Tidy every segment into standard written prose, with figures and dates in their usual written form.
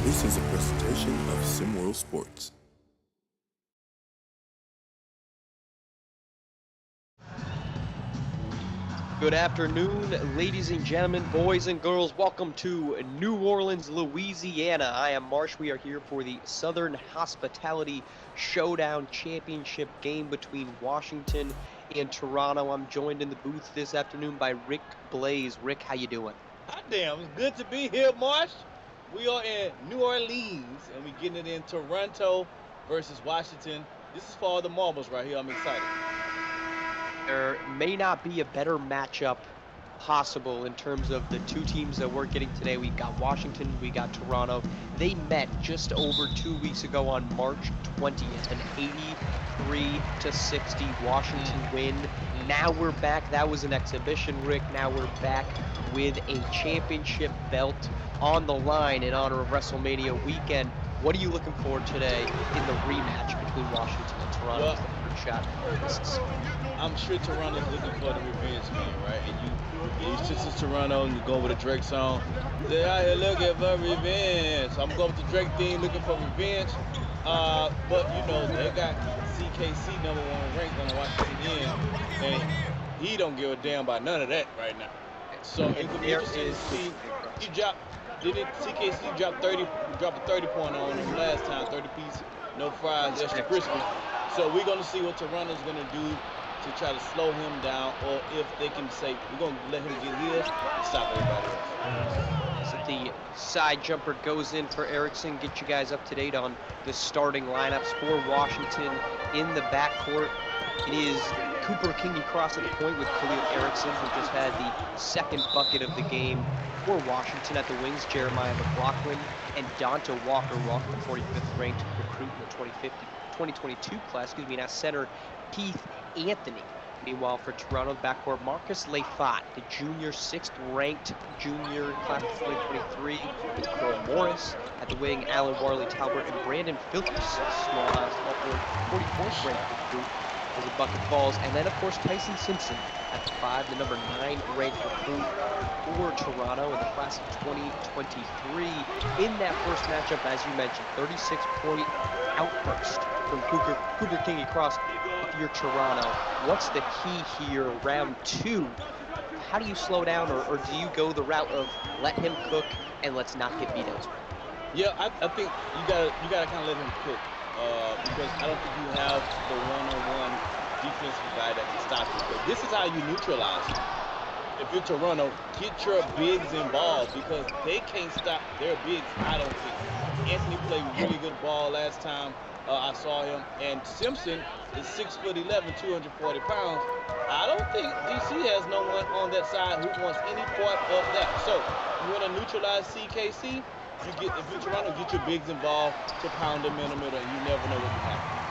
This is a presentation of SimWorld Sports. Good afternoon, ladies and gentlemen, boys and girls. Welcome to New Orleans, Louisiana. I am Marsh. We are here for the Southern Hospitality Showdown Championship game between Washington and Toronto. I'm joined in the booth this afternoon by Rick Blaze. Rick, how you doing? Hot damn, it's good to be here, Marsh. We are in New Orleans, and we're getting it in Toronto versus Washington. This is for all the marbles right here. I'm excited. There may not be a better matchup possible in terms of the two teams that we're getting today. We got Washington, we got Toronto. They met just over 2 weeks ago on March 20th, an 83-60 Washington win. Now we're back. That was an exhibition, Rick. Now we're back with a championship belt on the line in honor of WrestleMania weekend. What are you looking for today in the rematch between Washington and Toronto? Well, the first shot. I'm sure Toronto's looking for the revenge game, right? And you since it's Toronto and you go with a Drake song, they're out here looking for revenge. So I'm going with the Drake theme, looking for revenge. But you know, they got CKC #1 ranked on the Washington end, and he don't give a damn about none of that right now. So it could be interesting to see. Didn't CKC drop a 30 point on him last time, 30 piece, no fries, extra crispy. So we're gonna see what Toronto's gonna do to try to slow him down, or if they can say we're gonna let him get here and stop everybody else. So the side jumper goes in for Erickson. Get you guys up to date on the starting lineups for Washington in the backcourt. It is Cooper Kingy-Cross at the point with Khalil Erickson, who just had the second bucket of the game for Washington. At the wings, Jeremiah McLaughlin and Donta Walker. Walker, the 45th ranked recruit in the 2022 class. Now center Keith Anthony. Meanwhile, for Toronto backcourt, Marcus Lefat, the junior, 6th ranked junior class of 2023, with Cole Morris. At the wing, Alan Warley Talbert and Brandon Phillips, small forward, 44th ranked recruit, as a bucket falls. And then, of course, Tyson Simpson at the 5, the number 9 ranked recruit for Toronto in the class of 2023. In that first matchup, as you mentioned, 36-point outburst from Cooper Kingy-Cross. If you're Toronto, what's the key here, round 2? How do you slow down, or do you go the route of let him cook and let's not get beat out? Yeah, I think you gotta kind of let him cook, because I don't think you have the one-on-one defensive guy that can stop him. But this is how you neutralize him. If you're Toronto, get your bigs involved, because they can't stop their bigs, I don't think. Anthony played really good ball last time I saw him, and Simpson is 6'11", 240 pounds. I don't think DC has no one on that side who wants any part of that. So you want to neutralize CKC, if you're Toronto, get your bigs involved to pound them in the middle, and you never know what can happen.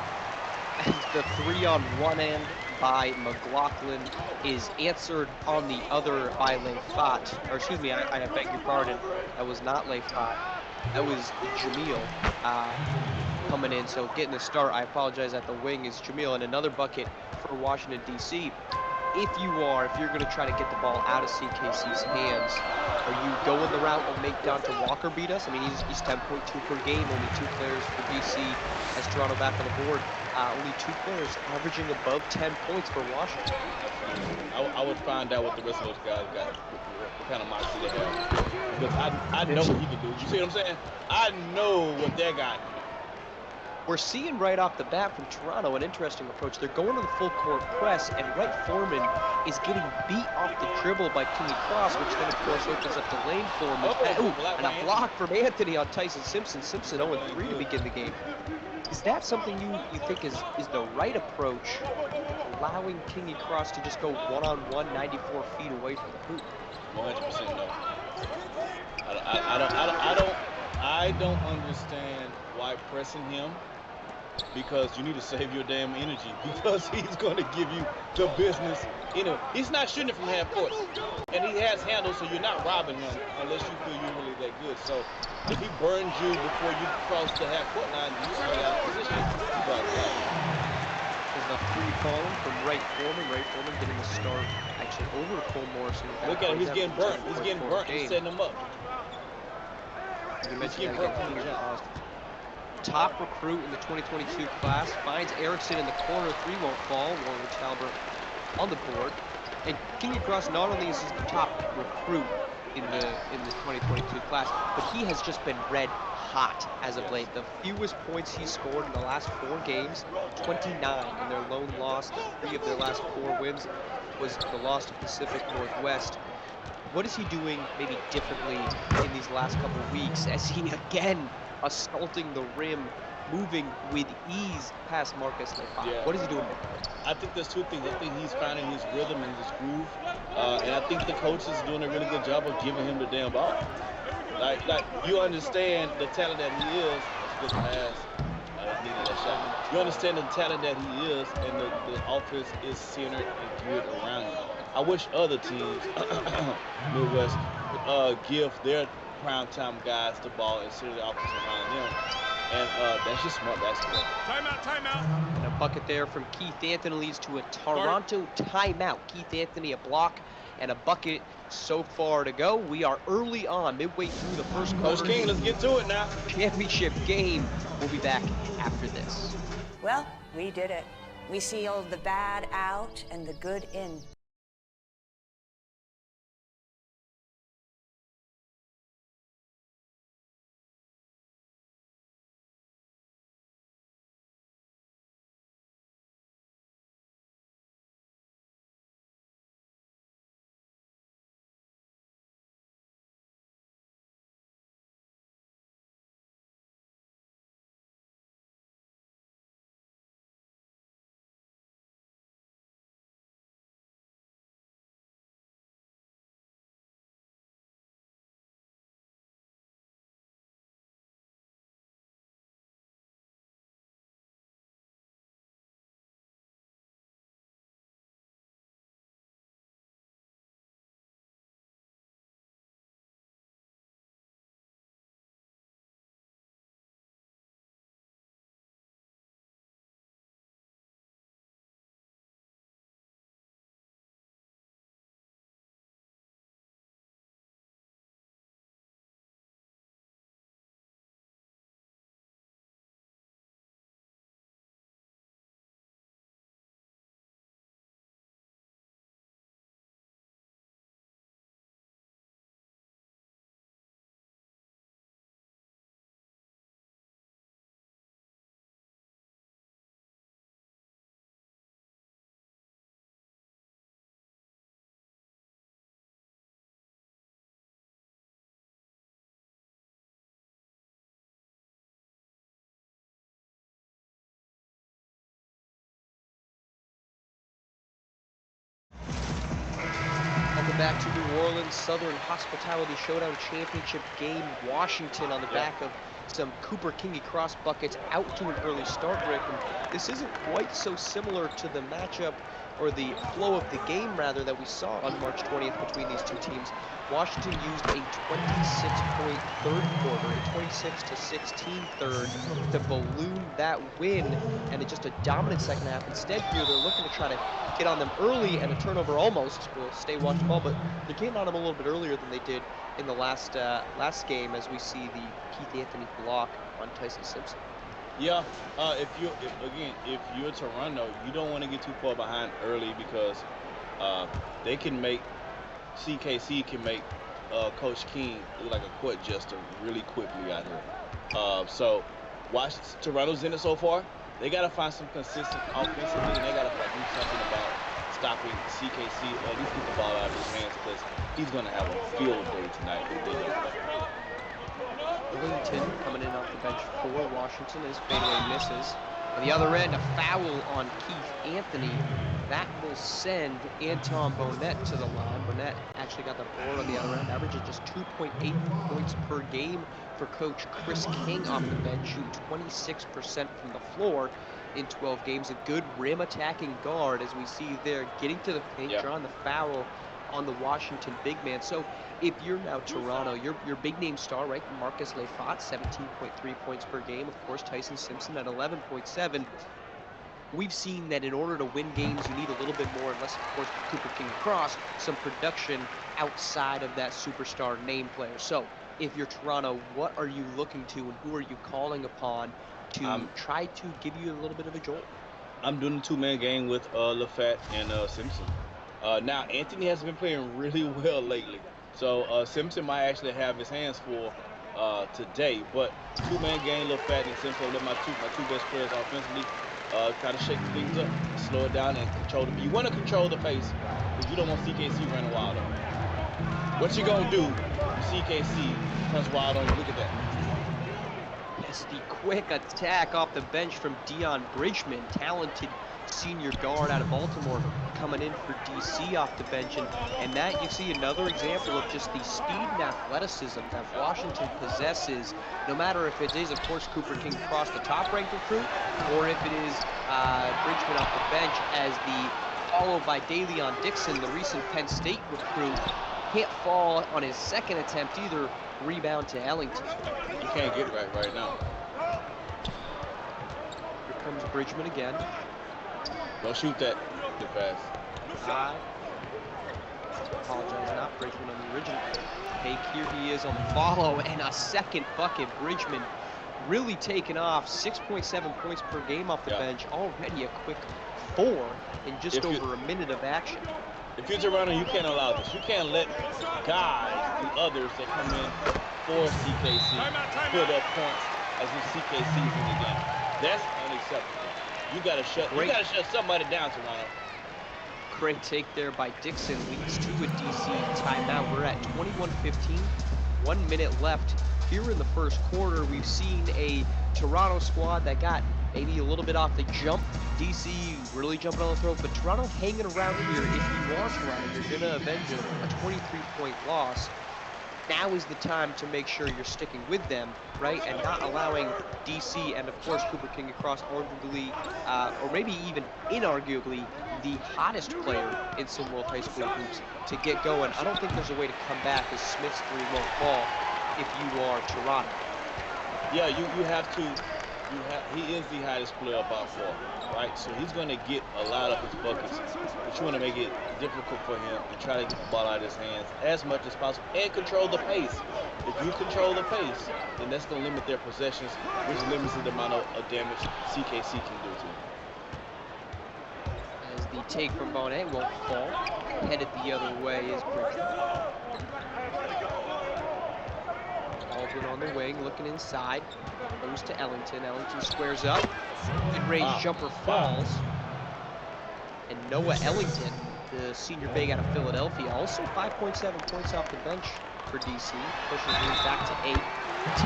The 3 on one end by McLaughlin is answered on the other by Lefat. Or excuse me, I beg your pardon. That was not Lefat. That was Jamil coming in. So getting the start, I apologize, at the wing is Jamil. And another bucket for Washington, D.C. If you're going to try to get the ball out of CKC's hands, are you going the route of make Donta Walker beat us? I mean, he's 10.2 per game, only 2 players for DC as Toronto back on the board. Only 2 players averaging above 10 points for Washington. I would find out what the rest of those guys got, what kind of moxie they have. Because I know what he can do. You see what I'm saying? I know what that guy can do. We're seeing right off the bat from Toronto an interesting approach. They're going to the full court press, and Wright Foreman is getting beat off the dribble by Kingy-Cross, which then, of course, opens up the lane for him. And a block from Anthony on Tyson Simpson. Simpson 0-3 to begin the game. Is that something you think is the right approach, allowing Kingy-Cross to just go one-on-one 94 feet away from the hoop? 100% no. I don't understand why pressing him, because you need to save your damn energy, because he's going to give you the business. He's not shooting it from half court, and he has handles, so you're not robbing him unless you feel you're really that good. So if he burns you before you cross the half court line, you stay out of position. There's a 3 calling from Wright Foreman. Wright Foreman getting the start actually over Cole Morrison. Look at him, he's getting burnt. He's setting him up. You Just mentioned get that hurt again. from the Fingers jump. crossed. Top recruit in the 2022 class finds Erickson in the corner. Three won't fall. Warren Talbert on the board. And King Cross not only is his top recruit in the 2022 class, but he has just been red hot as of late. The fewest points he scored in the last 4 games, 29 in their lone loss. 3 of their last 4 wins was the loss to Pacific Northwest. What is he doing maybe differently in these last couple of weeks as he again assaulting the rim, moving with ease past Marcus Lefebvre? Yeah. What is he doing differently? I think there's 2 things. I think he's finding his rhythm and his groove, and I think the coach is doing a really good job of giving him the damn ball. Like you understand the talent that he is. That's a good pass. Needed that shot. You understand the talent that he is, and the offense is centered and geared around him. I wish other teams, Midwest, give their primetime guys the ball and center the offense around them. And that's just smart basketball. Timeout. And a bucket there from Keith Anthony leads to a Toronto timeout. Keith Anthony a block and a bucket so far to go. We are early on, midway through the first quarter. Coach King, let's get to it now. Championship game. We'll be back after this. Well, we did it. We sealed the bad out and the good in. Welcome back to New Orleans Southern Hospitality Showdown Championship game. Washington on the back of some Cooper Kingy cross buckets out to an early start, Rick. And this isn't quite so similar to the matchup or the flow of the game, rather, that we saw on March 20th between these two teams. Washington used a 26-point third quarter, a 26-16 third, to balloon that win, and it's just a dominant second half. Instead, here they're looking to try to get on them early, and a turnover almost will stay watch the ball, but they came on them a little bit earlier than they did in the last game, as we see the Keith Anthony block on Tyson Simpson. Yeah, if you're Toronto, you don't want to get too far behind early because they can make CKC can make Coach King look like a court jester really quickly out here. So watch Toronto's in it so far. They gotta find some consistent offensively, and they gotta do something about stopping CKC or at least get the ball out of his hands because he's gonna have a field day tonight if they don't. Ellington coming in off the bench for Washington as fadeaway misses. On the other end, a foul on Keith Anthony. That will send Anton Bonnet to the line. Bonnet actually got the board on the other end, averaging just 2.8 points per game for Coach Chris King off the bench, shooting 26% from the floor in 12 games. A good rim attacking guard, as we see there, getting to the paint, drawing the foul on the Washington big man. So if you're now Toronto, your big name star, right? Marcus Lefebvre, 17.3 points per game. Of course, Tyson Simpson at 11.7. We've seen that in order to win games, you need a little bit more, unless, of course, Cooper King Cross, some production outside of that superstar name player. So if you're Toronto, what are you looking to and who are you calling upon to try to give you a little bit of a jolt? I'm doing the two-man game with LaFette and Simpson. Now Anthony has been playing really well lately, so Simpson might actually have his hands full today. But two-man game, LaFette and Simpson, let my two best players offensively try to shake things up, slow it down, and control them. You want to control the pace because you don't want CKC running wild on you. What you gonna do if CKC runs wild on you? Look at that. Yes, the quick attack off the bench from Dion Bridgman, talented senior guard out of Baltimore, coming in for DC off the bench. And that, you see another example of just the speed and athleticism that Washington possesses, no matter if it is, of course, Cooper King across the top-ranked recruit, or if it is Bridgman off the bench as the followed by DeLeon Dixon, the recent Penn State recruit, can't fall on his second attempt either, rebound to Ellington. You can't get right now. Here comes Bridgman again. Don't shoot that too fast. I apologize, not Bridgman on the original take. Here he is on the follow, and a second bucket. Bridgman really taken off. 6.7 points per game off the bench. Already a quick 4 in just over a minute of action. If you're Toronto, you can't allow this. You can't let guys, the others that come in for CKC, put up points as if CKC's in the game. That's unacceptable. You gotta shut somebody down, Toronto. Great take there by Dixon, leads to a DC timeout. We're at 21-15, 1 minute left. Here in the first quarter, we've seen a Toronto squad that got maybe a little bit off the jump. DC really jumping on the throat, but Toronto hanging around here. If you are Toronto, you're gonna avenge a 23-point loss. Now is the time to make sure you're sticking with them, right? And not allowing DC and, of course, Cooper King across arguably, or maybe even inarguably, the hottest player in SimWorld High School hoops to get going. I don't think there's a way to come back as Smith's 3 won't fall if you are Toronto. Yeah, you have to. He is the hottest player by far, right? So he's going to get a lot of his buckets, but you want to make it difficult for him and try to get the ball out of his hands as much as possible and control the pace. If you control the pace, then that's going to limit their possessions, which limits the amount of damage CKC can do to him. As the take from Bonet won't fall, headed the other way is Bridgman. Baldwin on the wing, looking inside, goes to Ellington. Ellington squares up, mid-range jumper falls, and Noah Ellington, the senior big out of Philadelphia, also 5.7 points off the bench for DC, pushing things back to 8.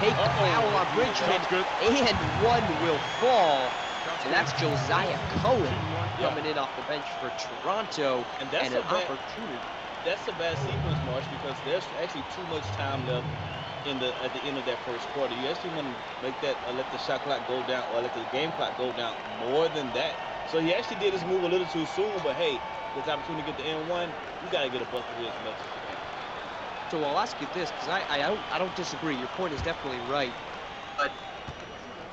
Take foul on Bridgman, and 1 will fall. And that's Josiah Cohen coming in off the bench for Toronto, and an opportunity. That's a bad sequence, Marsh, because there's actually too much time left at the end of that first quarter. You actually want to make that let the shot clock go down, or let the game clock go down more than that. So he actually did his move a little too soon, but hey, this opportunity to get the N1, you got to get a bucket here as much as you can. So I'll ask you this, because I don't disagree. Your point is definitely right, but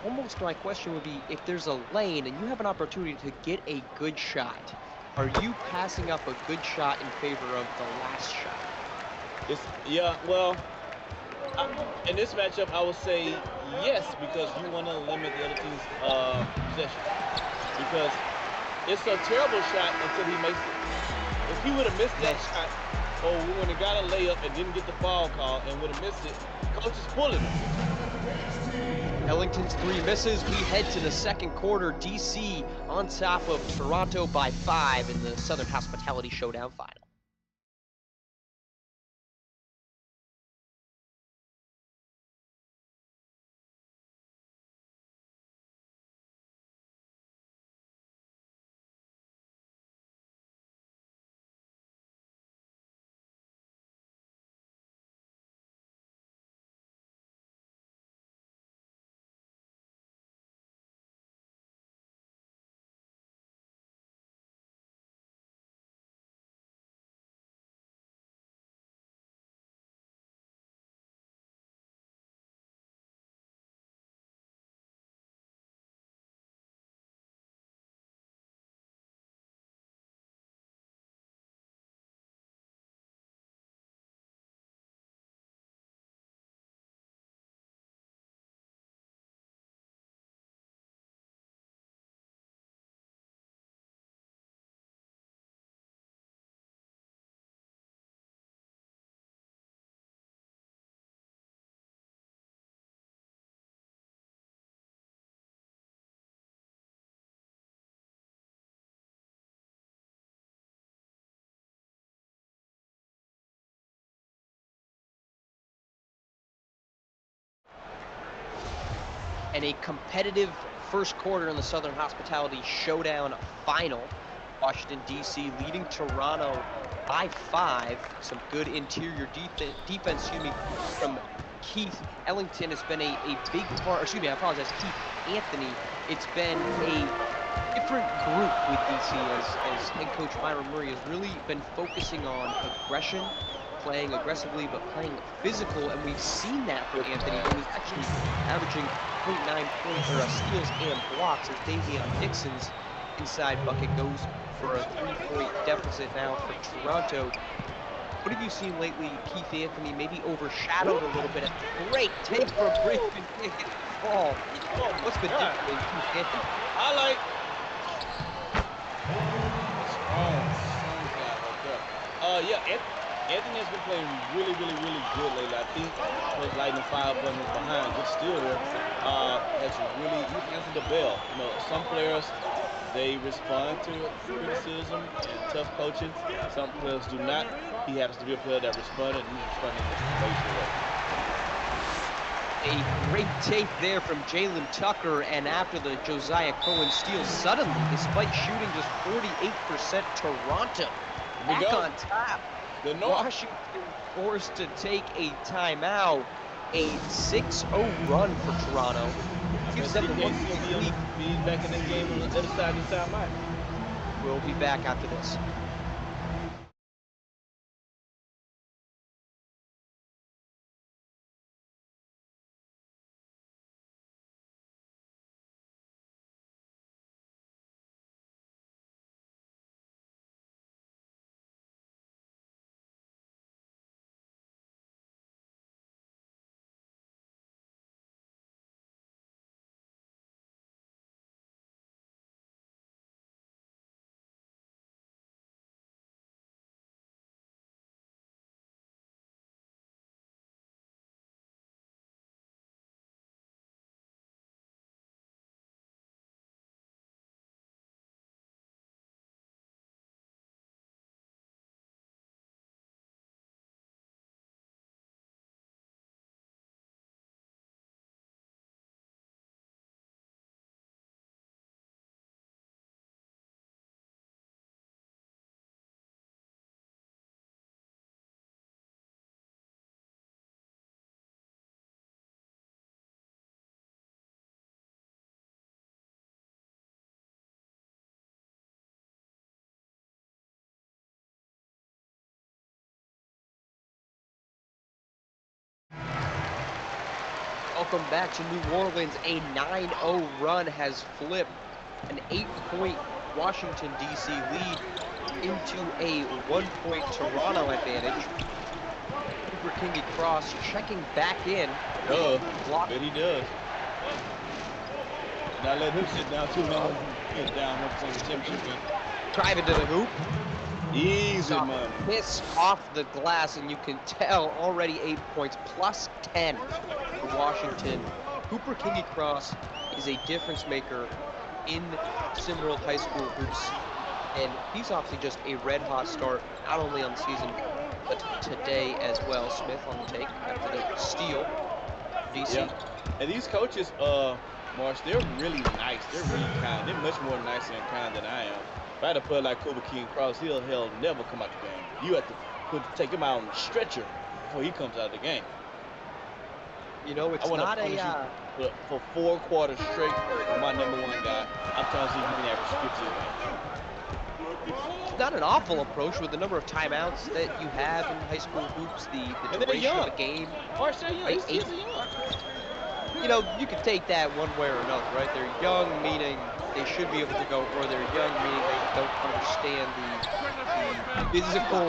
almost my question would be, if there's a lane and you have an opportunity to get a good shot, are you passing up a good shot in favor of the last shot? Well, in this matchup, I would say yes, because you want to limit the other team's possession. Because it's a terrible shot until he makes it. If he would have missed that shot, or we would have got a layup and didn't get the foul call and would have missed it, coach is pulling him. Ellington's 3 misses. We head to the second quarter. DC on top of Toronto by 5 in the Southern Hospitality Showdown final. and a competitive first quarter in the Southern Hospitality Showdown final. Washington, D.C. leading Toronto by 5. Some good interior defense, from Keith Ellington has been a big part, excuse me, I apologize, Keith Anthony. It's been a different group with DC as head coach Myron Murray has really been focusing on aggression, playing aggressively but playing physical, and we've seen that from Anthony, who is actually averaging 0.9 points or steals and blocks as Davion Dixon's inside bucket goes for a 3-point deficit now for Toronto. What have you seen lately, Keith Anthony, maybe overshadowed a little bit? A great take from Brisbane, can't get the ball. What's been different in Keith Anthony? Highlight. Strong guy right there. Yeah, Anthony has been playing really good lately. I think those Lightning Fire button is behind. Good steal there. He's answered the bell. You know, some players, they respond to criticism and tough coaching. Some players do not. He happens to be a player that responded, and he's responding in a major way. A great take there from Jalen Tucker, and after the Josiah Cohen steal, suddenly, despite shooting just 48%, Toronto back on top. Washington forced to take a timeout. A 6-0 run for Toronto. Gives them the 1-point lead. Be back in this game on the other side of the timeout. We'll be back after this. Welcome back to New Orleans. A 9-0 run has flipped an 8-point Washington, D.C. lead into a 1-point Toronto advantage. Cooper Kingy Cross checking back in. But he does. Now let him sit down too long. Get down once on the championship game. Drive into the hoop. Easy money. Piss off the glass, and you can tell already 8 points, plus 10 for Washington. Cooper Kingy Cross is a difference maker in SimWorld High School hoops, and he's obviously just a red-hot start, not only on the season, but today as well. Smith on the take after the steal. DC. Yeah. And these coaches, Marsh, they're really nice. They're really kind. They're much more nice and kind than I am. If I had a player like Cooper King Cross, he'll never come out the game. You have to take him out on the stretcher before he comes out of the game. You know, it's not a... For 4 quarters straight, my #1 guy, I'm trying to see if he can average 50. It's not an awful approach with the number of timeouts that you have in high school hoops, the duration of the game. Marsh, they're young. These kids are young. You know, you can take that one way or another, right? They're young, meaning they should be able to go, or they're young, meaning they don't understand the physical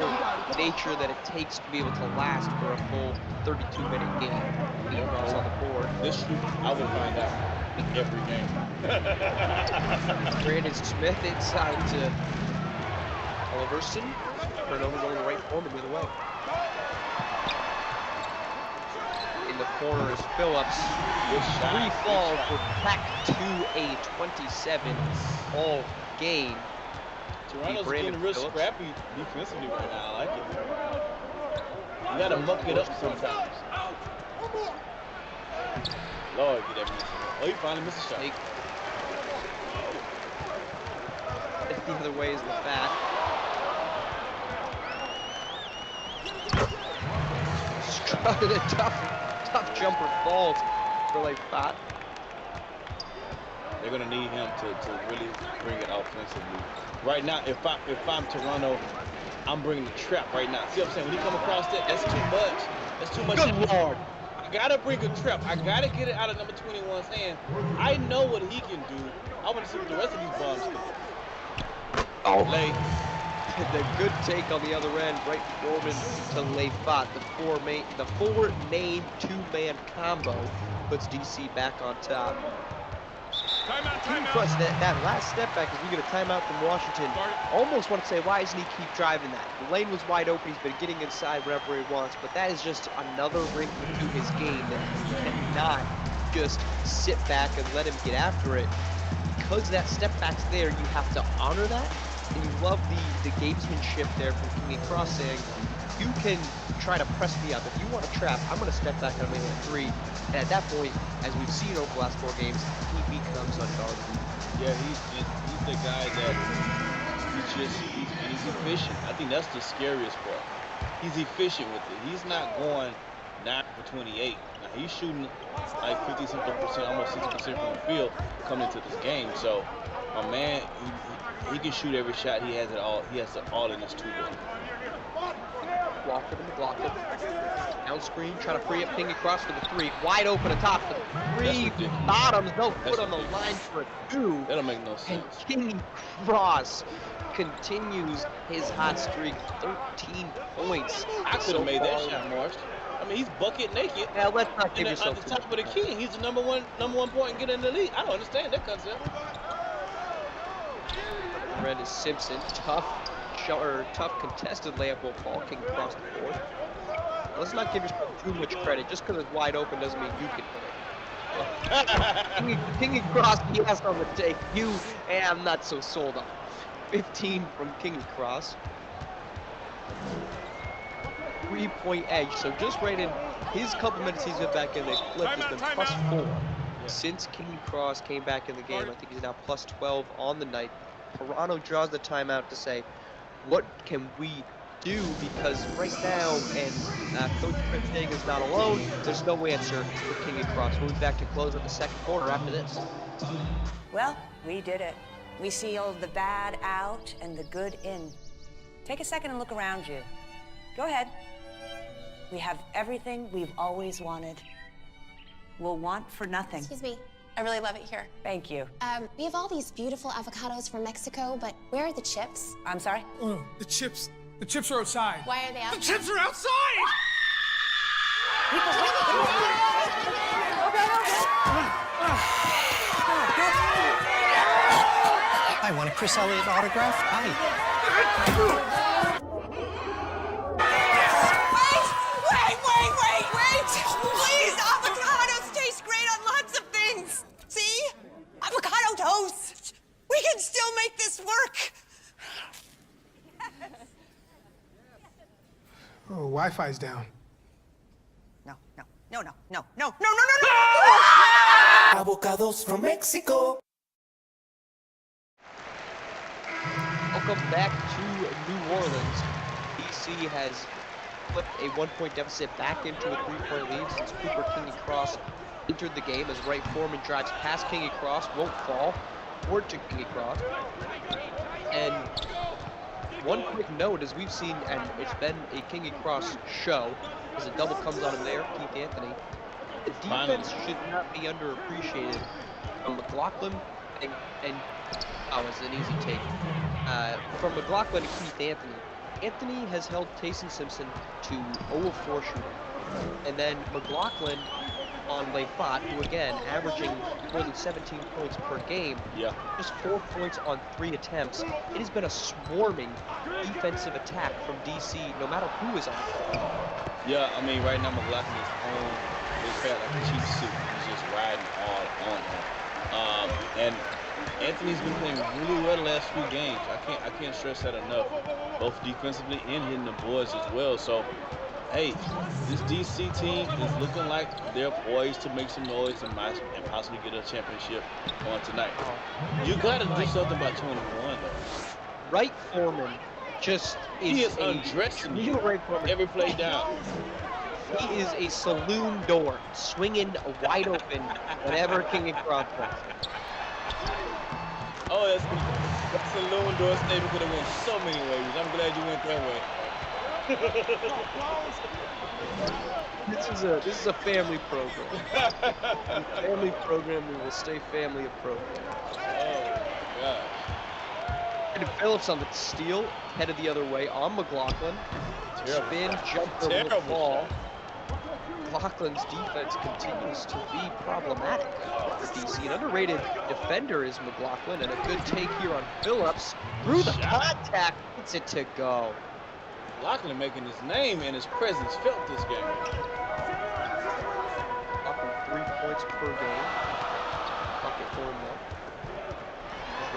nature that it takes to be able to last for a full 32-minute game. Being cross on the board. This shoot, I would find out every game. Brandon Smith inside to Oliverson. Turnover going the right form and the other way. In the corner is Phillips. 3 falls. We're back to a 27-all game. Toronto's getting real scrappy defensively right now. I like it. You gotta muck it up sometimes. Lord, get that miss. Oh, he finally missed a shot. Take it the other way is the back. Strutted a tough jumper falls for Leifat. They're gonna need him to really bring it offensively. Right now, if I'm Toronto, I'm bringing the trap right now. See what I'm saying? When he come across that, that's too much. That's too much. Good Lord. I gotta bring a trap. I gotta get it out of number 21's hand. I know what he can do. I want to see what the rest of these bombs can do. Oh, Lay. the good take on the other end, right Foreman to Leifat. The four-main, two-man combo puts DC back on top. Plus, that last step back as we get a timeout from Washington. Almost want to say, why doesn't he keep driving that? The lane was wide open. He's been getting inside whenever he wants, but that is just another wrinkle to his game that he cannot just sit back and let him get after it. Because that step back's there, you have to honor that. And you love the gamesmanship there from King and Cross saying, you can try to press me up. If you want to trap, I'm going to step back and I'm going to three. And at that point, as we've seen over the last 4 games, he becomes unguardable. Yeah, he's the guy that he's efficient. I think that's the scariest part. He's efficient with it. He's not going 9 for 28. Now, he's shooting like 50-something%, almost 60% from the field coming into this game. So, my man, he can shoot every shot. He has it all. He has it all in his toolbox. Walker to McLaughlin. Down screen, trying to free up King across for the 3. Wide open atop for the 3. Bottoms, no foot on the line for a 2. That'll make no sense. And King Cross continues his hot streak, 13 points. I could have made that shot, Marsh. I mean, he's bucket naked. Yeah, let's not give At yourself the top of the key, he's the number one point getter in the league. I don't understand that concept. Red is Simpson, tough contested layup will fall. King across the board. Let's not give yourself too much credit. Just because it's wide open doesn't mean you can hit it. King across, yes, on the take. I'm not so sold on. 15 from King Cross. 3-point edge. So just right in his couple minutes he's been back in, they flipped. Has been plus 4 since King Cross came back in the game. I think he's now plus 12 on the night. Toronto draws the timeout to say, what can we do? Because right now, and Coach Fitting is not alone, there's no answer for King and Cross. We'll be back to close out the second quarter after this. Well, we did it. We sealed the bad out and the good in. Take a second and look around you. Go ahead. We have everything we've always wanted. We'll want for nothing. Excuse me. I really love it here. Thank you. We have all these beautiful avocados from Mexico, but where are the chips? I'm sorry? The chips are outside. Why are they out? The chips are outside! I want a Chris Elliott autograph. Hi. Wait! Please, avocados taste great on lots of things. See? Avocado toast. We can still make this work. Oh, Wi-Fi's down. No. Avocados from Mexico. Welcome back to New Orleans. DC has flipped a 1-point deficit back into a 3-point lead since Cooper King Cross entered the game as Wright Foreman drives past King Cross, won't fall, forward to King Cross. And one quick note, as we've seen, and it's been a King Cross show, as a double comes on him there, Keith Anthony. The defense should not be underappreciated from McLaughlin and it's an easy take. From McLaughlin to Keith Anthony. Anthony has held Taysom Simpson to 0 of 4 shooting. And then McLaughlin on Leifat, who again, averaging more than 17 points per game. Yeah. Just 4 points on 3 attempts. It has been a swarming defensive attack from DC, no matter who is on the court. Yeah, I mean, right now McLaughlin is on his fat like a cheap suit. He's just riding all on him. And Anthony's been playing really well the last few games. I can't stress that enough, both defensively and hitting the boards as well. So Hey, this DC team is looking like they're poised to make some noise and possibly get a championship on tonight. You got to do something by 21, though. Right Foreman just He is is a undressing Neil you Ray Foreman. every play down. He is a saloon door swinging wide open whenever King and Cross wants it. Oh, that's a saloon door statement could have went so many ways. I'm glad you went that way. This is a family program. Family program. We will stay family of program. Oh gosh. And Phillips on the steal, headed the other way on McLaughlin. Terrible Spin, shot. jumper, little Terrible ball. shot. McLaughlin's defense continues to be problematic for DC. An underrated defender is McLaughlin, and a good take here on Phillips. Through the contact, gets it to go. McLaughlin making his name and his presence felt this game. McLaughlin 3 points per game. Bucket for him though.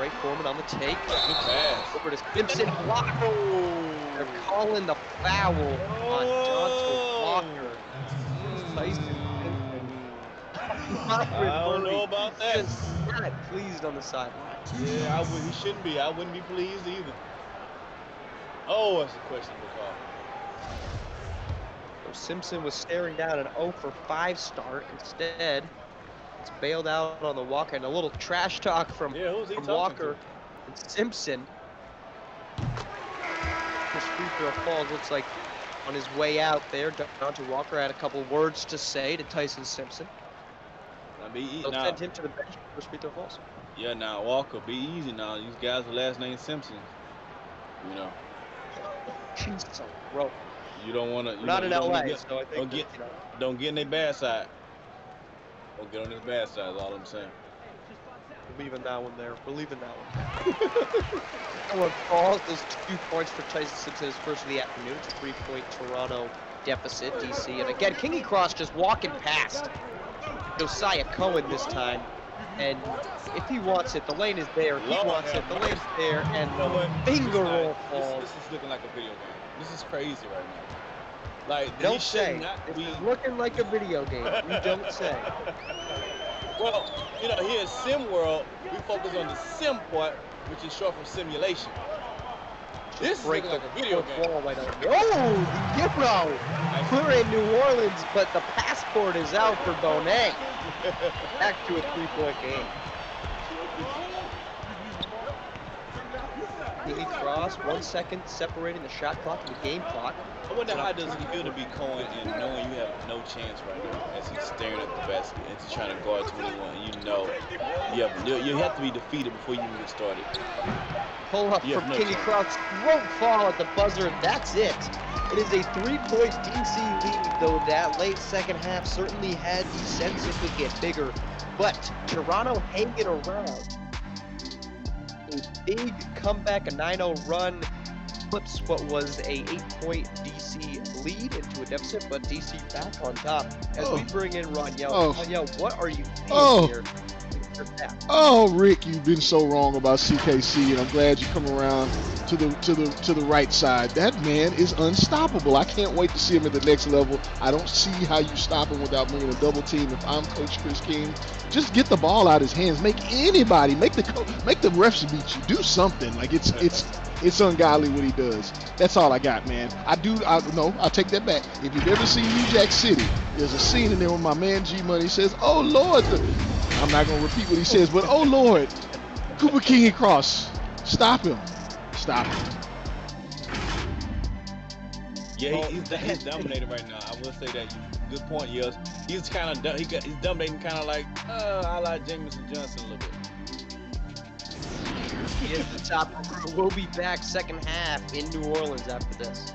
Ray Foreman on the take. Good pass. Over to Simpson. Block. They're calling the foul on Jonte Walker. Tyson Simpson. I don't know about that. Just not pleased on the sideline. Yeah, he shouldn't be. I wouldn't be pleased either. Oh, that's a questionable call. So Simpson was staring down an 0 for 5 start. Instead, it's bailed out on the Walker, and a little trash talk from Who's he talking Walker to? and Simpson. His free throw falls. Looks like on his way out there, Jonte Walker had a couple words to say to Tyson Simpson. They'll send him to the bench for free throw falls. Yeah, now Walker, be easy now. These guys with last name Simpson. You know. Jeez, so bro. You don't want to. Not in LA, so I think don't get in their bad side. Don't get on his bad side. Is all I'm saying. We're leaving that one there. We're leaving that one. One falls. Those 2 points for Tyson Simpson, his first of the afternoon. It's a 3-point Toronto deficit, DC. And again, Kingy Cross just walking past Josiah Cohen this time. And if he wants it, the lane is there. He wants it, the lane's there. And the finger roll falls. This is looking like a video game. This is crazy right now. Like, Don't say. This is looking like a video game. You don't say. Well, you know, here at SimWorld, we focus on the sim part, which is short for simulation. This is looking like a video game. Whoa, the Euro! We're in New Orleans, but the passport is out for Bonet. Back to a 3-point game. Kingy Cross, 1 second separating the shot clock and the game clock. I wonder how does it feel to be Cohen and knowing you have no chance right now as he's staring at the basket and he's trying to guard 21 and you know you have to be defeated before you even get started. Pull up from Kingy Cross, won't fall at the buzzer, that's it. It is a 3-point DC lead, though that late second half certainly had the sense it could get bigger. But Toronto hanging around. A big comeback, a 9-0 run, flips what was a 8-point DC lead into a deficit, but DC back on top as we bring in Roniel. Roniel, what are you seeing here? Oh, Rick, you've been so wrong about CKC, and I'm glad you come around to the right side. That man is unstoppable. I can't wait to see him at the next level. I don't see how you stop him without bringing a double team. If I'm Coach Chris King, just get the ball out of his hands. Make anybody, make the refs beat you. Do something. Like it's ungodly what he does. That's all I got, man. I'll take that back. If you've ever seen New Jack City, there's a scene in there where my man G Money says, "Oh Lord," I'm not gonna repeat what he says, but oh Lord, Cooper Kingy Cross, stop him. Yeah, he's dominating right now. I will say that. Good point, yes. He's kind of he's dominating, kind of like I like Jameson Johnson a little bit. He is the top recruit. We'll be back second half in New Orleans after this.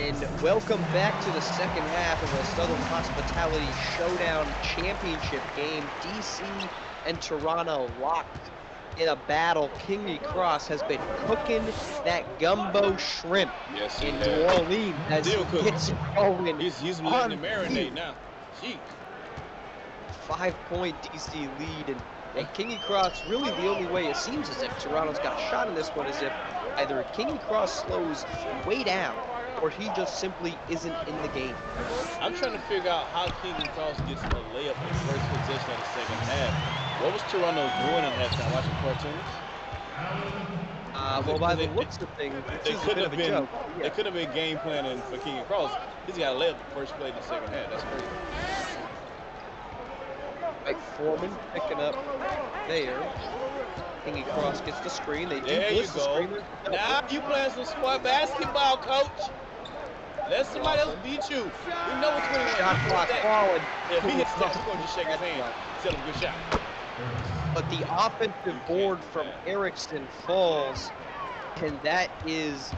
And welcome back to the second half of a Southern Hospitality Showdown Championship game. DC and Toronto locked in a battle. Kingy Cross has been cooking that gumbo shrimp in New Orleans as he gets it going. He's letting it marinate now. Gee. 5-point DC lead, and Kingy Cross, really the only way it seems as if Toronto's got a shot in this one is if either Kingy Cross slows way down or he just simply isn't in the game. I'm trying to figure out how Kingy Cross gets a layup in the first possession of the second half. What was Toronto doing in halftime? Watching cartoons? Well, by the looks of things, they could have been. They could have been game planning for Kingy Cross. He's got a layup the first play in the second half. That's crazy. Right, Foreman picking up there. Kingy Cross gets the screen. They do blitz the screen. Now you playing some smart basketball, coach. Let somebody else beat you. We know what's going to shot clock falling. If he hits that, he's going to just shake his hand. Tell him good shot. But the offensive board from Erickson falls, and that is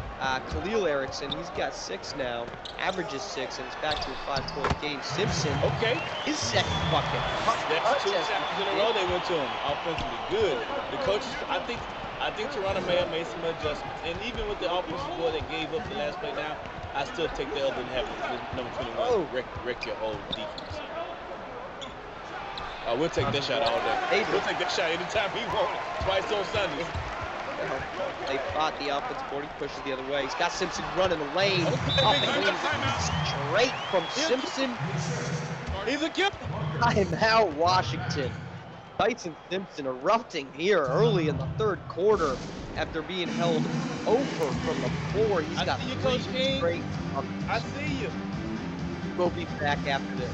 Khalil Erickson. He's got 6 now, averages 6, and it's back to a 5-point game. Simpson, his second bucket. That's 2 shots in a row they went to him. Offensively good. The coaches, I think Toronto may have made some adjustments, and even with the offensive board that gave up the last play now, I still take the L than having number 21 wreck your whole defense. We'll take that shot all day. We'll take that shot anytime he wants it. Twice on Sundays. They fought the offensive board. He pushes the other way. He's got Simpson running the lane. Straight from Simpson. He's a killer. Timeout, Washington. Tyson Simpson erupting here early in the third quarter after being held over from the floor. He's got 3 straight. I see you. We'll be back after this.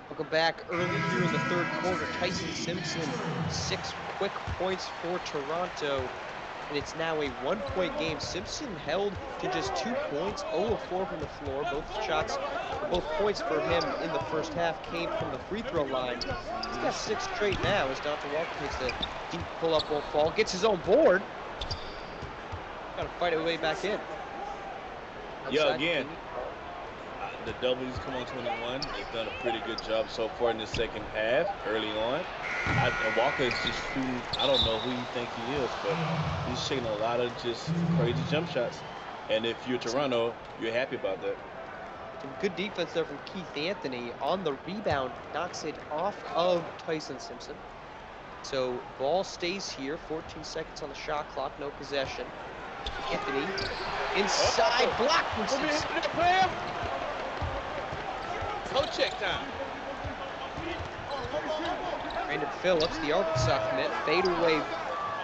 Welcome back early here in the third quarter. Tyson Simpson, 6 quick points for Toronto, and it's now a 1-point game. Simpson held to just 2 points, 0 of 4 from the floor. Both points for him in the first half came from the free throw line. He's got 6 straight now as Dante Walker takes the deep pull-up, won't fall, gets his own board. Got to fight his way back in. Yeah, again. The W's come on 21. They've done a pretty good job so far in the second half, early on. And Walker is just shooting, I don't know who you think he is, but he's shooting a lot of just crazy jump shots. And if you're Toronto, you're happy about that. Some good defense there from Keith Anthony. On the rebound, knocks it off of Tyson Simpson. So ball stays here, 14 seconds on the shot clock, no possession. Anthony inside, block from Simpson. Coach check time. Brandon Phillips, the Arkansas commit, fade away.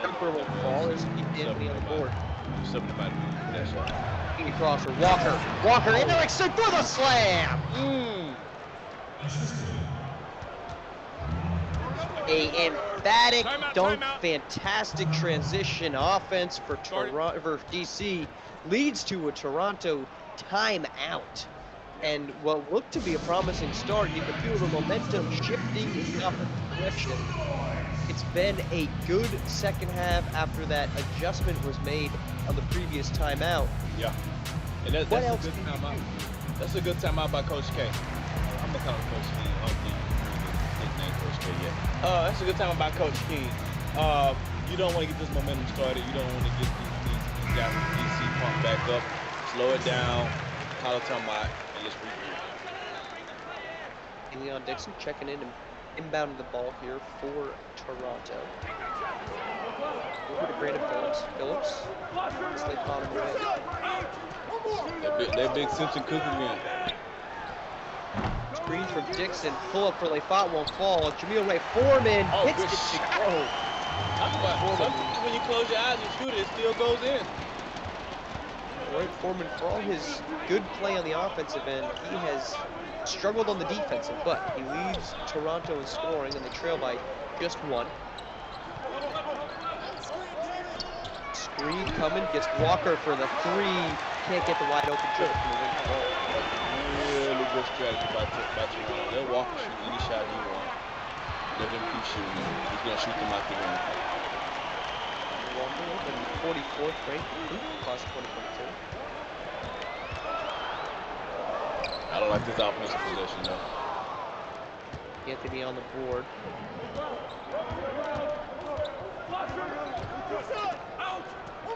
Jumper will fall. There's Keith Anthony on the board. Something about that shot. Kingy Cross for Walker, and Erickson for the slam. A emphatic dunk, fantastic transition offense for Toronto, for DC, leads to a Toronto timeout. And what looked to be a promising start, you can feel the momentum shifting in the opposite direction. It's been a good second half after that adjustment was made on the previous timeout. Yeah. And that's a good timeout. That's a good timeout by Coach K. I'm gonna call him Coach King. I don't think his name Coach K yet. That's a good timeout by Coach King. You don't want to get this momentum started. You don't want to get these guys from DC pumped back up. Slow it down. Call a timeout. Leon Dixon checking in and inbounding the ball here for Toronto. Over to Brandon Phillips. Slay bottom away. That big Simpson cook again. Screen from Dixon. Pull up for Leifat won't fall. Jameel Ray Foreman hits it to go. Talk about sometimes when you close your eyes and shoot it, it still goes in. Roy Foreman, for all his good play on the offensive end, he has struggled on the defensive, but he leads Toronto in scoring, and they trail by just one. Screen coming, gets Walker for the three. Can't get the wide open jump from the wing ball. Really good strategy by Toronto. Let Walker shoot any shot he wants. Let him keep shooting. He's going to shoot them out the ring. Walker in the 44th ranked class of 2022. I don't like this offensive possession though. Anthony on the board.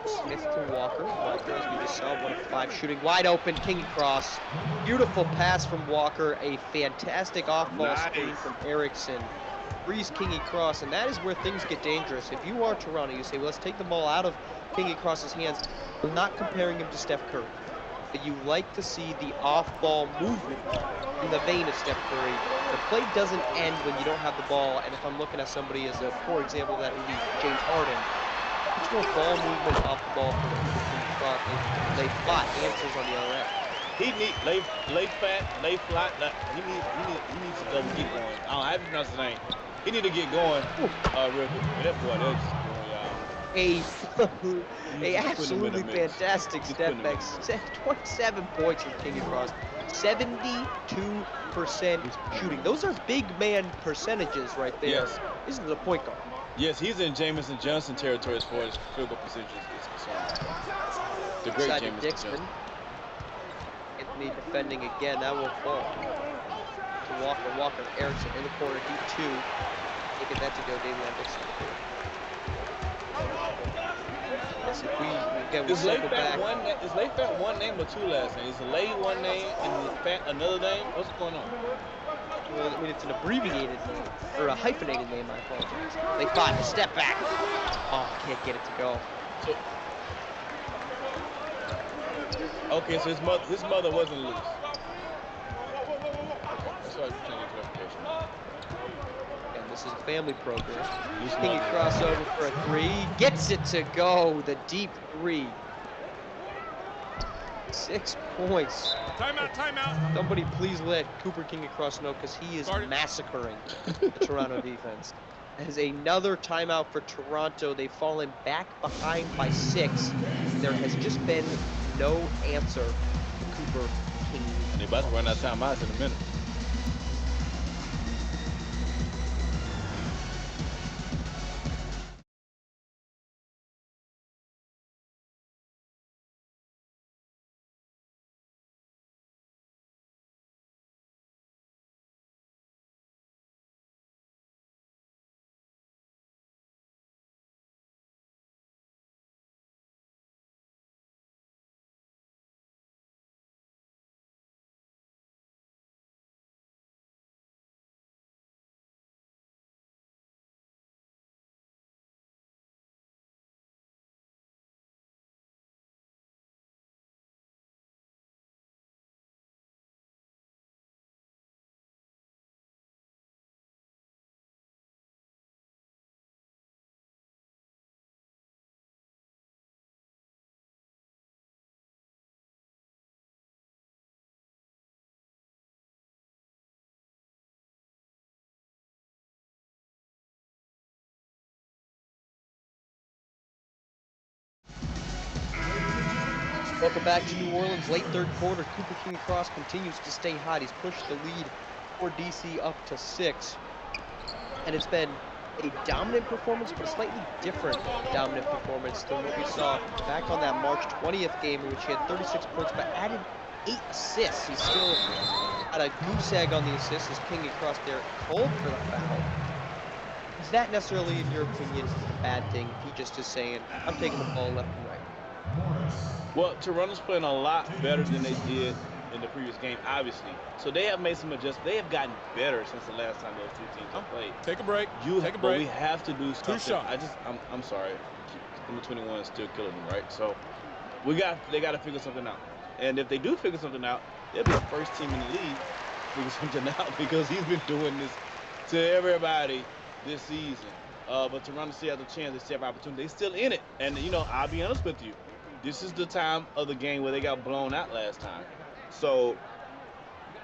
Smith to Walker. Walker, as we just saw, 1 of 5 shooting. Wide open, King cross. Beautiful pass from Walker. A fantastic off-ball screen from Erickson. Frees Kingy Cross, and that is where things get dangerous. If you are Toronto, you say, well, let's take the ball out of Kingy Cross's hands. I'm not comparing him to Steph Curry, but you like to see the off-ball movement in the vein of Steph Curry. The play doesn't end when you don't have the ball, and if I'm looking at somebody as a poor example of that would be James Harden. Much more ball movement off the ball for Kingy Cross. They flat answers on the other end. He need lay fat, lay flat. He needs to go get going. I don't have to pronounce his name. He need to get going. Real quick. That boy, that's just going, y'all. A absolutely fantastic step back. 27 points from King Cross. 72% shooting. Those are big man percentages right there. Yes. This is a point guard. Yes, he's in Jamison Johnson territory as far as field goal percentage is concerned. The great Side to Jamison Dixman. Johnson. Anthony defending again. That will fall. To Walker. Walker. Erickson in the corner. Deep 2. Taking that to go. Davion Dixon. Yes, if we Is Lay circle Fat back. is Lay Fat one name or two last names? Is Lay one name and is Fat another name? What's going on? Well, I mean, it's an abbreviated name, or a hyphenated name, I apologize. They fought a step back. Oh, can't get it to go. So, okay, so his mother wasn't loose. That's why you can't get clarification. And this is a family program. Loose King mother. crossover for a 3. Gets it to go. The deep 3. 6 points. Timeout, timeout. Somebody please let Cooper King across know, because he is massacring the Toronto defense. As another timeout for Toronto, they've fallen back behind by 6. There has just been no answer to Cooper King. They're about to run out of timeouts in a minute. Welcome back to New Orleans. Late third quarter. Cooper King Cross continues to stay hot. He's pushed the lead for DC up to 6. And it's been a dominant performance, but a slightly different dominant performance than what we saw back on that March 20th game, in which he had 36 points, but added 8 assists. He's still at a goose egg on the assists as King Cross there called for the foul. Is that necessarily, in your opinion, a bad thing? He just is saying, I'm taking the ball left and right. Well, Toronto's playing a lot better than they did in the previous game, obviously. So they have made some adjustments. They have gotten better since the last time those two teams have played. Take a break. Take a But break. we have to do something. shots. I'm sorry. Number 21 is still killing them, right? So they got to figure something out. And if they do figure something out, they'll be the first team in the league to figure something out, because he's been doing this to everybody this season. But Toronto still has a chance. They still have opportunity. They're still in it. And, you know, I'll be honest with you. this is the time of the game where they got blown out last time. So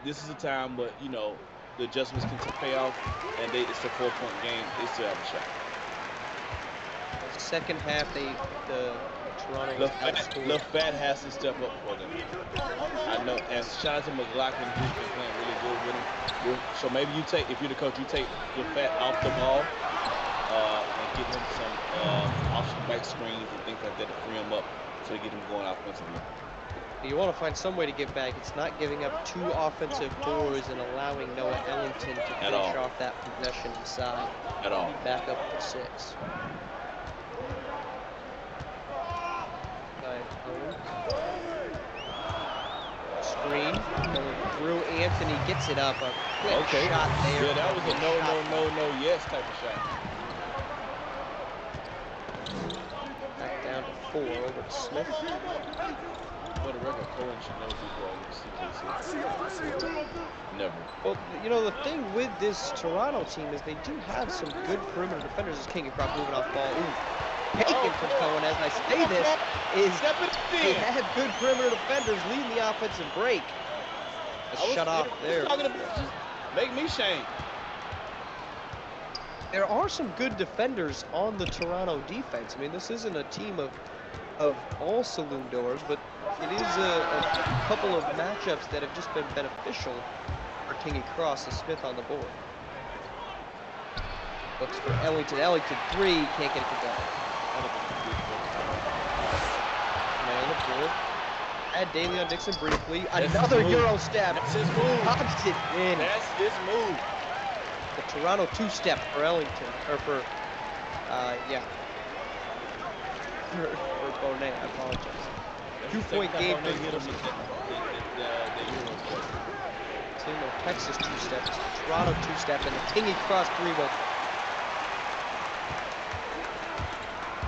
this is a time where, you know, the adjustments can pay off, and it's a 4-point game. They still have a shot. The second half, the Toronto was outscored. LaFat has to step up for them. I know, and shout out to McLaughlin, who's been playing really good with him. So maybe you take, if you're the coach, you take LaFat off the ball and get him some off-back screens and things like that to free him up so to get him going offensively. You want to find some way to get back. It's not giving up 2 offensive boards and allowing Noah Ellington to finish off that possession inside. At all. Back up to 6. Screen going through. Anthony gets it up. A quick shot there. Yeah, that was a no, yes type of shot. Back down to 4 over to Smith. For the record, Cohen should never be ball with CKC. Never. Well, you know, the thing with this Toronto team is they do have some good perimeter defenders. As King across moving off ball. Ooh, taken from Cohen. As I say this, is they have good perimeter defenders leading the offensive break. Shut off there. Make me shame. There are some good defenders on the Toronto defense. I mean, this isn't a team of all saloon doors, but it is a couple of matchups that have just been beneficial for Kingy Cross and Smith on the board. Looks for Ellington. Ellington 3, can't get it to go. Man on the board. Add Daly on Dixon briefly. Another Euro step. That's his move. Pops it in. That's his move. The Toronto 2-step for Ellington, or for, for Bonet, I apologize. 2-point game for Team of Texas 2-steps, Toronto 2-step, and the Kingy Cross 3 will.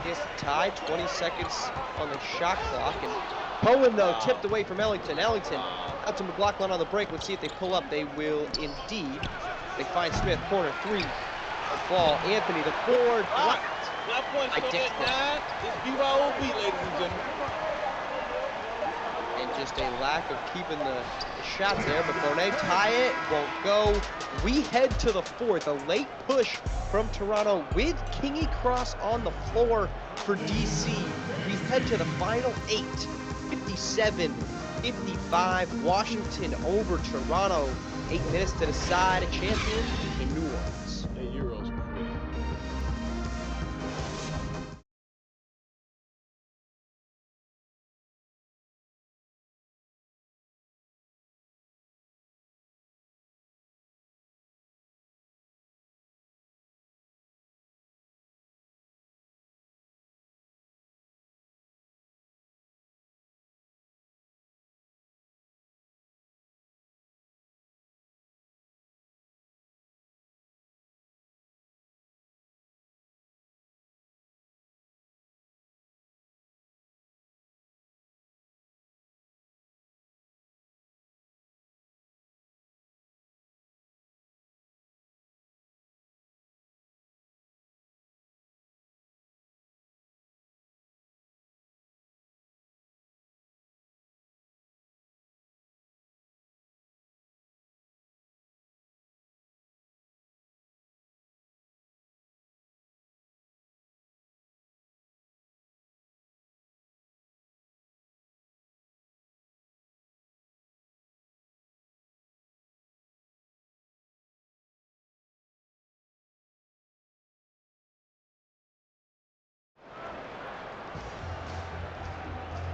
Here's the tie, 20 seconds on the shot clock, and Cohen, though, tipped away from Ellington. Ellington out to McLaughlin on the break. Let's see if they pull up. They will indeed. They find Smith, corner 3. A ball. Anthony, the board. Blocked. Left point, so at 9. It's BYOB, ladies and gentlemen. And just a lack of keeping the shots there, but Bonet tie it, won't go. We head to the 4th, a late push from Toronto with Kingy Cross on the floor for DC. We head to the final 8, 57-55, Washington over Toronto. 8 minutes to decide a champion in New Orleans. The Euros.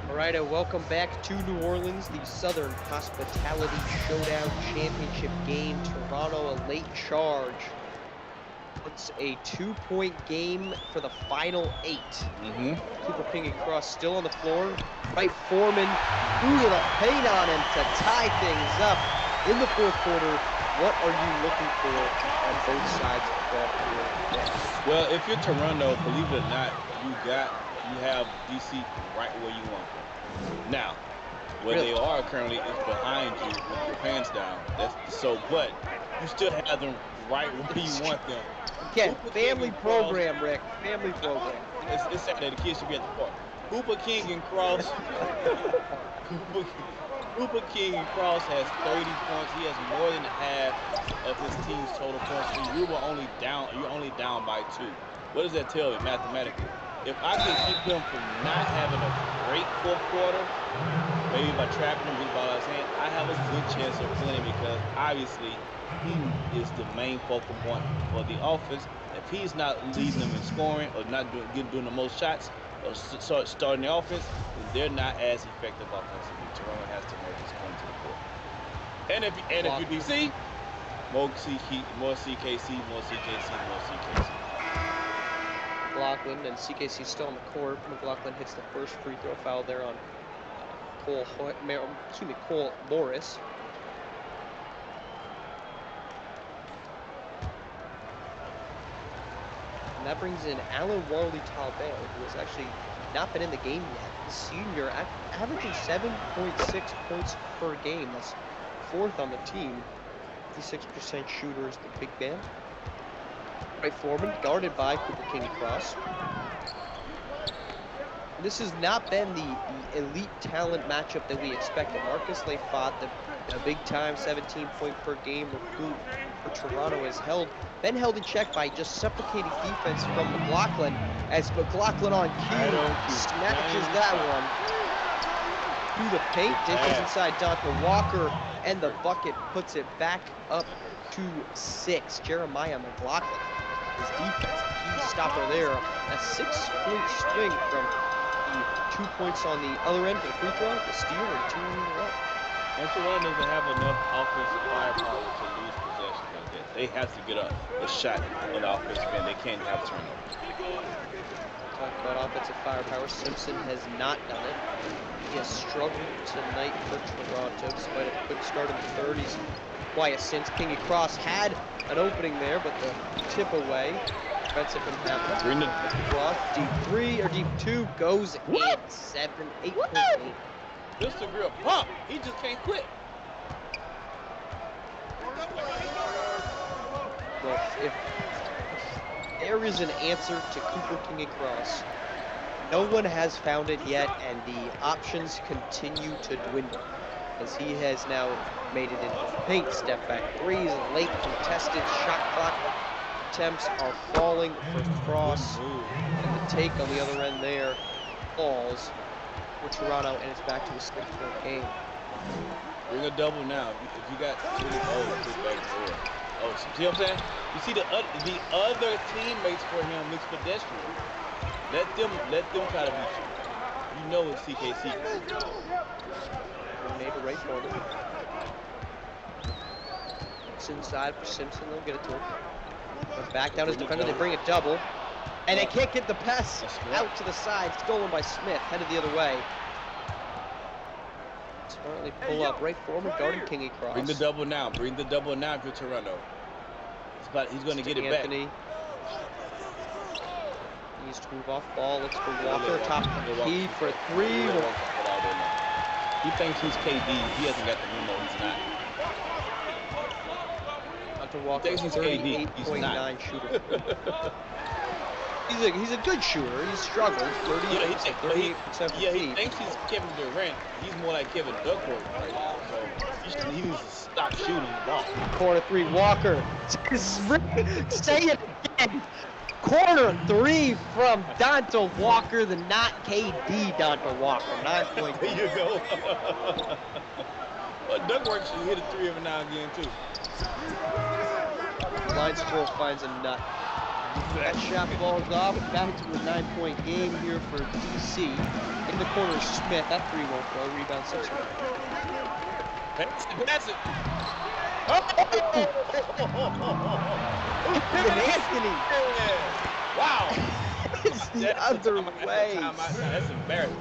All right, and welcome back to New Orleans, the Southern Hospitality Showdown Championship game. Toronto, a late charge. It's a 2-point game for the final 8. Cooper Kingy Cross still on the floor. Right, Foreman through to the paint on him to tie things up in the 4th quarter. What are you looking for on both sides of the ball here? Well, if you're Toronto, believe it or not, you have DC right where you want them. Now, where they are currently is behind you with your pants down. But you still have them right where you want them. Again, family program, Rick. Family program. It's Saturday. The kids should be at the park. Cooper King and Cross. Cooper King and Cross has 30 points. He has more than half of his team's total points. And you're only down by 2. What does that tell you mathematically? If I can keep him from not having a great fourth quarter, maybe by trapping him, get the ball out of his hand, I have a good chance of winning because obviously he is the main focal point for the offense. If he's not leading them in scoring or not doing the most shots or starting the offense, then they're not as effective offensively. Toronto has to make this point to the court. And if you DC, more CKC, more CKC. McLaughlin and CKC still on the court. McLaughlin hits the first free throw foul there on Cole Morris. And that brings in Alan Warley Talbot, who has actually not been in the game yet. The senior averaging 7.6 points per game. That's 4th on the team. 56% shooter is the big man. Right Foreman, guarded by Cooper King Cross. This has not been the elite talent matchup that we expected. Marcus Lafont, the big-time 17-point-per-game recruit for Toronto, has been held in check by just suffocating defense from McLaughlin, as McLaughlin on cue snatches that one through the paint, dishes inside Dante Walker, and the bucket puts it back up to 6. Jeremiah McLaughlin, his defense, a key stopper there. A 6-point swing from the 2 points on the other end for the free throw, the steal, and 2 in a row. And Toronto doesn't have enough offensive firepower to lose possessions like that. They have to get a shot on the offensive end. They can't have turnovers. Talk about offensive firepower. Simpson has not done it. He has struggled tonight for Toronto, despite a quick start in the third. He's quiet since. Kingy Cross had an opening there, but the tip away. Defensive from happening. Cross, deep 3 or deep 2 goes in. 8.8. Just a real pump. He just can't quit. Well, if there is an answer to Cooper King Cross, no one has found it yet, and the options continue to dwindle, as he has now made it into the paint. Step back threes, late contested shot clock attempts are falling for Cross, and the take on the other end there falls for Toronto, and it's back to a 6-point game. Bring a double now. If you got just back door. Oh, see what I'm saying? You see the other teammates for him looks pedestrian. Let them try to beat you. You know it's CKC. Made a right for him. It's inside for Simpson. They'll get it to him. But back down his defender. They bring a double. And they can't get the pass out to the side. Stolen by Smith. Headed the other way. Smartly pull up. Right forward. Guarding Kingy Cross. Bring the double now. Bring the double now for Toronto. He's going to get it back. Needs to move off ball. Looks for Walker. Top key for 3. He thinks he's KD. He hasn't got the memo. He's not. Walker, 38.9 shooter. he's a good shooter. He's struggled. 38% he thinks he's Kevin Durant. He's more like Kevin Duckworth right now. So he needs to stop shooting the ball. Corner 3, Walker. Say it again. Corner 3 from Dante Walker, the not KD Dante Walker. 9 point. There you go. Well, Duckworth should hit a 3 every now and again too. Line score finds a nut. That shot falls off. Back to a 9-point game here for DC. In the corner, Smith. That 3 won't go. Rebound 6. That's it. Anthony. Wow. It's the other way. That's embarrassing.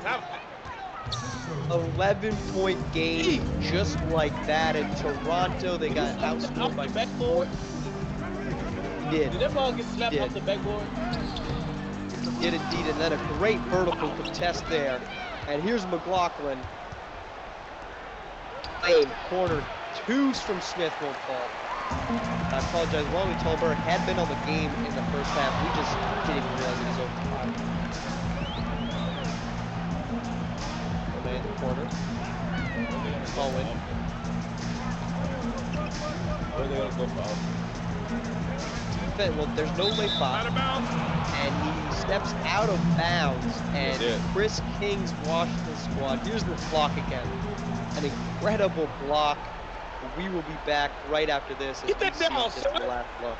11-point game, just like that. In Toronto, they got outscored by backboard. Did that ball get slapped off the backboard? Did indeed, and then a great vertical contest there. And here's McLaughlin. Corner 2s from Smith won't fall. I apologize. Ronnie Tolbert had been on the game in the first half. We just didn't even realize it was over. corner. Owen. Where are they gonna go for? Well, there's no late foul. Out of bounds. And he steps out of bounds. And Chris King's Washington squad. Here's the block again. An incredible block. We will be back right after this. As Get that we see down, just son. the last look.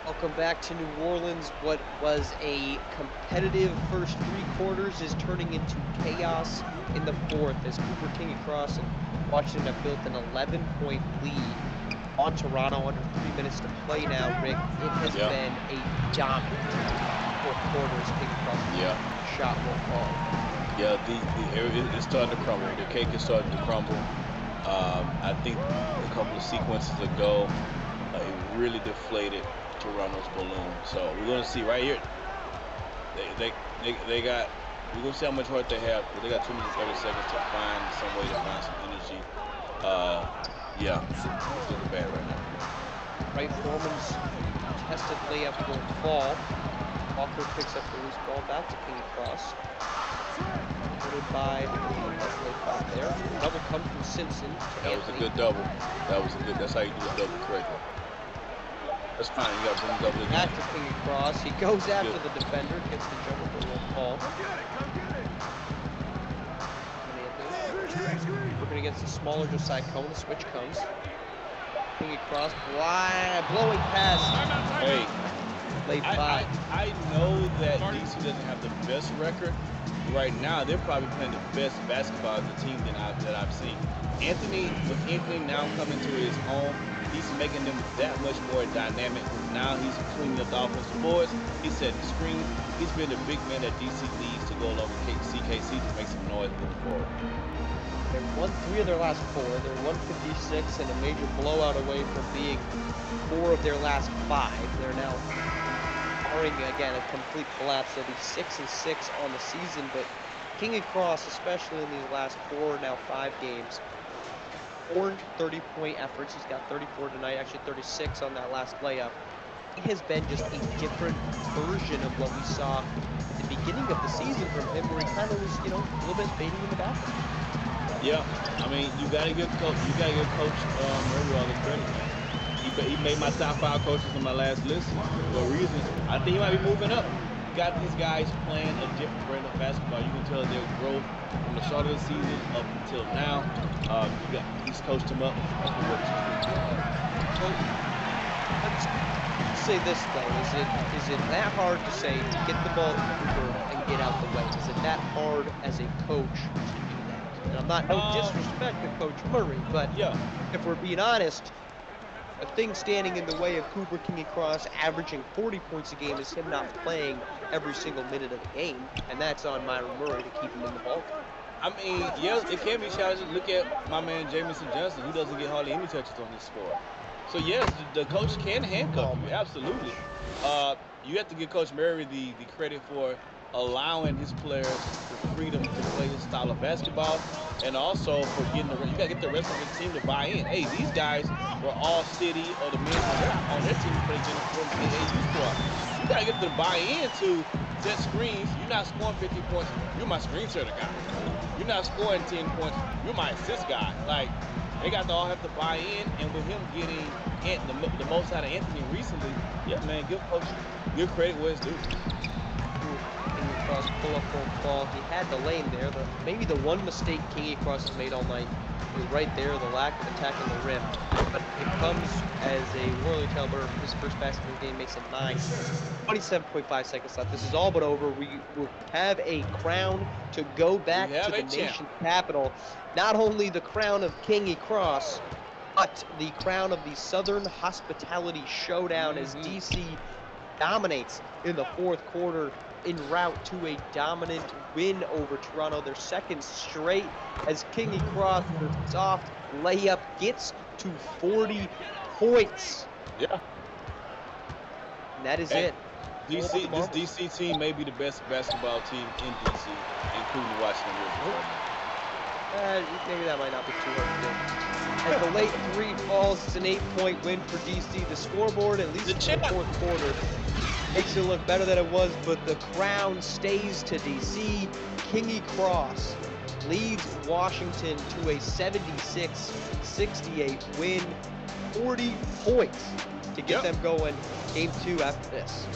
Welcome back to New Orleans. What was a competitive first 3 quarters is turning into chaos in the fourth as Cooper King across and Washington have built an 11-point lead on Toronto under 3 minutes to play now, Rick. It has been a dominant 4 quarters. King across shot will fall. Yeah, the area is starting to crumble. The cake is starting to crumble. I think a couple of sequences ago, it really deflated Toronto's balloon. So we're gonna see right here. They got. We're gonna see how much heart they have. But they got 2 minutes 30 seconds to find some way to find some energy. Yeah, it's looking bad right now. Right, Foreman's contested layup will fall. Walker picks up the loose ball back to King across. Supported by foul there. Double come from Simpson. That was a good double. That was a good. That's how you do a double correctly. That's fine. You got to bring double again. Back to King across. He goes after the defender, gets the jumper, but won't fall. Working against the smaller Josiah Cone. The switch comes. King across. Blowing pass. Hey, late 5. I know that DC doesn't have the best record right now. They're probably playing the best basketball as a team that I've seen. Anthony now coming to his own. He's making them that much more dynamic. Now he's cleaning up the offensive boards. He's setting the screen. He's been the big man that DC needs to go along with CKC to make some noise moving forward. They've won 3 of their last 4. They're 156 and a major blowout away from being 4 of their last 5. They're now barring again a complete collapse. They'll be 6-6 on the season, but King and Cross, especially in these last 4, now 5 games, 4 30-point efforts. He's got 34 tonight, actually 36 on that last layup. It has been just a different version of what we saw at the beginning of the season from him, where he kind of was, a little bit fading in the background. Yeah, I mean, you gotta give coach Murray all the credit, man. He made my top 5 coaches on my last list for a reason. I think he might be moving up. Got these guys playing a different brand of basketball. You can tell their growth from the start of the season up until now. He's coached them up. Well, let's say this though: is it that hard to say to get the ball to Cooper and get out the way? Is it that hard as a coach to do that? And I'm not no disrespect to Coach Murray, but Yeah. if we're being honest, a thing standing in the way of Cooper King Cross averaging 40 points a game is him not playing every single minute of the game, and that's on Myron Murray to keep him in the ball. I mean, yes, it can be challenging. Look at my man Jamison Johnson. He doesn't get hardly any touches on his score. So yes, the coach can handcuff you, absolutely. You have to give Coach Murray the credit for allowing his players the freedom to play his style of basketball, and also for getting you gotta get the rest of the team to buy in. Hey, these guys were all city or the men on their team for the AAU squad. You gotta get them to buy into set screens. You're not scoring 50 points, you're my screen setter guy. You're not scoring 10 points, you're my assist guy. Like, they got to all have to buy in, and with him getting the most out of Anthony recently, yeah, man, give credit where it's due. Cross pull up for ball. He had the lane there. Maybe the one mistake King Cross has made all night was right there, the lack of attacking the rim. But it comes as a Worley Talbot, his first basket of the game, makes it 9. 27.5 seconds left. This is all but over. We will have a crown to go back to the nation's capital. Not only the crown of King Cross, but the crown of the Southern Hospitality Showdown as DC dominates in the fourth quarter en route to a dominant win over Toronto, their second straight, as King Cross, the soft layup, gets to 40 points. Yeah. And that is it. This DC team may be the best basketball team in DC, including the Washington Wizards. Maybe that might not be too hard to do. As the late 3 falls, it's an 8-point win for DC. The scoreboard, at least in the fourth quarter, makes it look better than it was, but the crown stays to DC. King Cross leads Washington to a 76-68 win, 40 points to get them going. Game 2 after this.